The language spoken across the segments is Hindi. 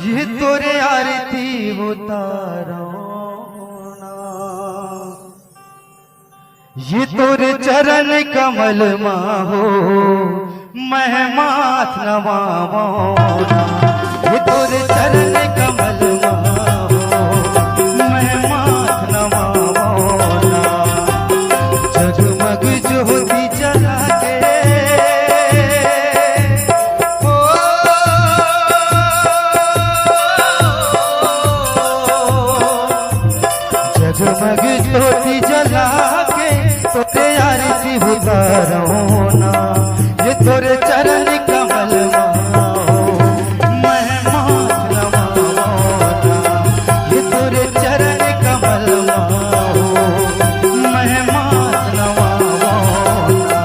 ये तोरे आरती उतारो ना, ये तोरे चरण कमल माहो मैं माथ नवावो ना, ये तोरे चरण कमल माहो मैं माथ नवावो ना। जगमग ज्योति जला के जगमग ज्योति जला के तोरे आरती उतारो ना, ये तोरे चरण कमल माहो मैं माथ नवावो ना, ये तोरे चरण कमल माहो मैं माथ नवावो ना।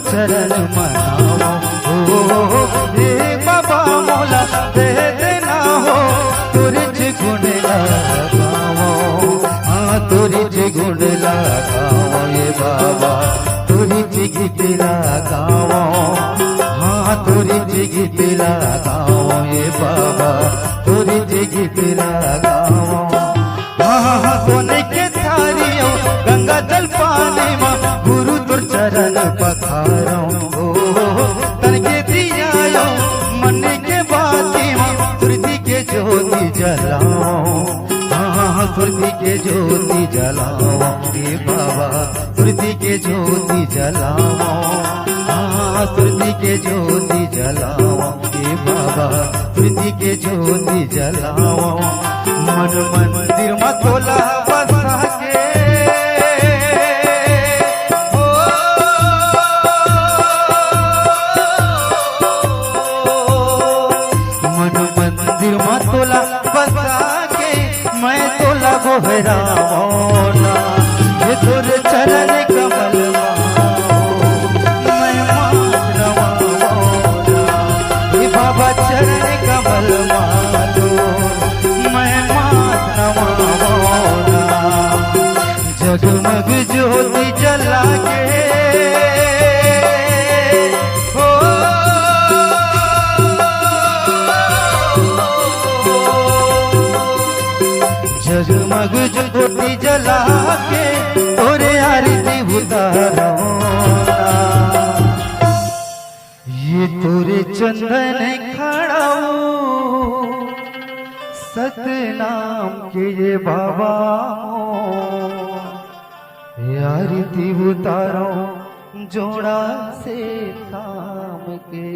चरण मनाओ हे बाबा मोला दे देना हो तुरज गुण लगाओ, हाँ तुरज गुण लगाओ ये बाबा तुरज गीत लगाओ, हाँ तुरज गीत लगाओ ये बाबा तुरज गीत लगाओ। हाँ सोने के थारियों गंगा जल पानी माँ गुरु तुर चरण पखारो तन के दियायो मन के बाती माँ तुरती के ज्योति जलाओ, हाँ तुरती के ज्योति जलाओ हे बाबा तुरती के ज्योति जलाओ, हाँ तुरती के ज्योति जलाओ हे बाबा तुरती के ज्योति जलाओ। मन मंदिर मतोला बसा के मन मंदिर मतोला बसा के मैं तोला गोहराओ ना, ये तोरे चरण कमल माहो मैं माथ नवावो ना, ये बाबा चरण कमल माहो मैं माथ नवावो ना। जगमग ज्योति जला के हो जगमग ज्योति जला के तोरे आरती उतारो ना, ये तोरे चंदन खड़ाओ सतनाम के ये बाबा आरती उतारो जोड़ा से थाम के,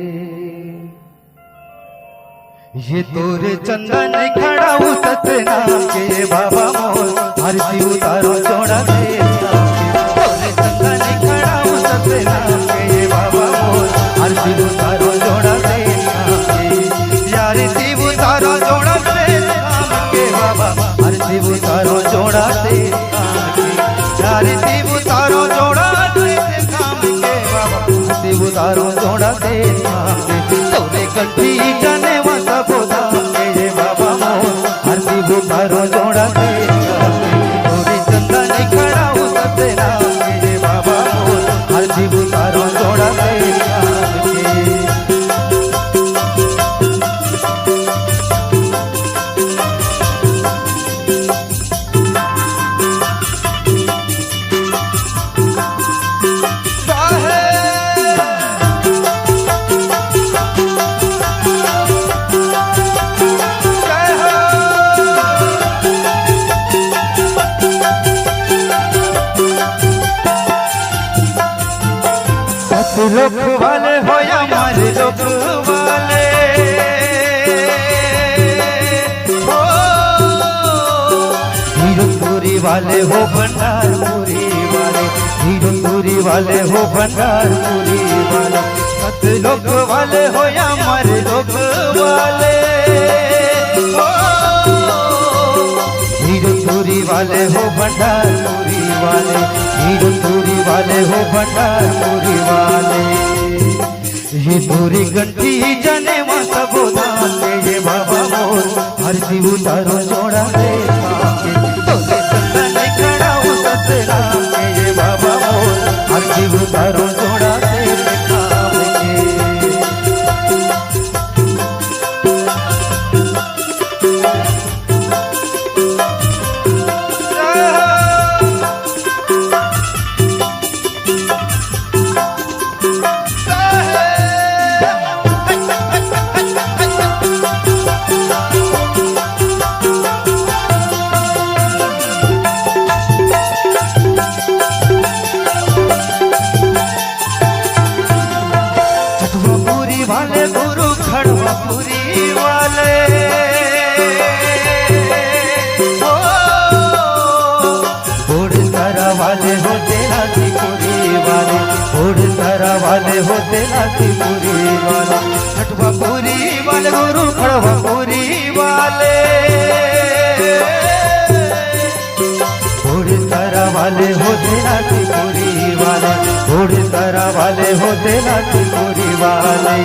ये तोरे चंदन खड़ा हूँ सतनाम के ये बाबा मोर आरती उतारो जोड़ा से थाम के, तोरे चंदन खड़ा हूँ सतनाम के ये बाबा मोर आरती उतारो जोड़ा से थाम के, आरती उतारो जोड़ा से थाम के बाबा आरती उतारो जोड़ा से थाम के, आरती उतारो जोड़ा से थाम के बाबा आरती उतारो जोड़ा से थाम के, तोरे कटी जाने वाला बोधा के ये बाबा मोर आरती उतारो जोड़ा से थाम के, तोरे चंदन खड़ा हूँ सतनाम के ये बाबा मोर आरती उतारो जोड़ा से थाम के। लोक वाले हो या हमारे लोक वाले हो, हीरोपुरी वाले हो भंडारपुरी वाले, हीरोपुरी पूरी वाले हो भंडारपुरी वाले, सतलोक वाले हो या मरलोक वाले, हीरपुरी वाले हो भंडारपुरी वाले, हीरपुरी वाले हो भंडारपुरी वाले। ये पूरी गंठी जाने मां सबो धाम के, ये बाबा मोर आरती उतारो जोड़ा दे के, तोरे चंदन खड़ा हूँ सतनाम के, ये बाबा मोर आरती उतारो जोड़ा दे काम के। वाले गुरु खड़वापुरी वाले, ओडसरा वाले हो तेरा त्रिपुरी वाले, ओडसरा वाले हो तेरा त्रिपुरी वाला, खड़वापुरी वाले गुरु खड़वापुरी वाले, ओडसरा वाले हो तेरा त्रिपुरी वाला, ओडसरा वाले हो तेरा त्रिपुरी वाले।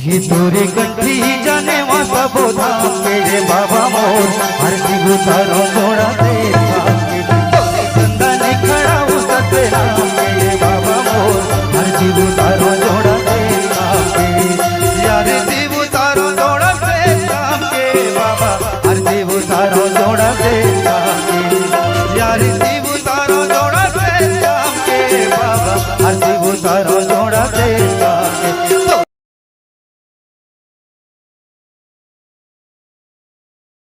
ये तोरे गंठी जाने मां सबो धाम के, ये बाबा मोर आरती उतारो जोड़ा दे के, तोरे चंदन खड़ा हूँ सतनाम के, ये बाबा मोर आरती उतारो जोड़ा दे के, यार आरती उतारो जोड़ा दे के, बाबा आरती उतारो जोड़ा दे के, यार आरती उतारो जोड़ा दे के, बाबा आरती उतारो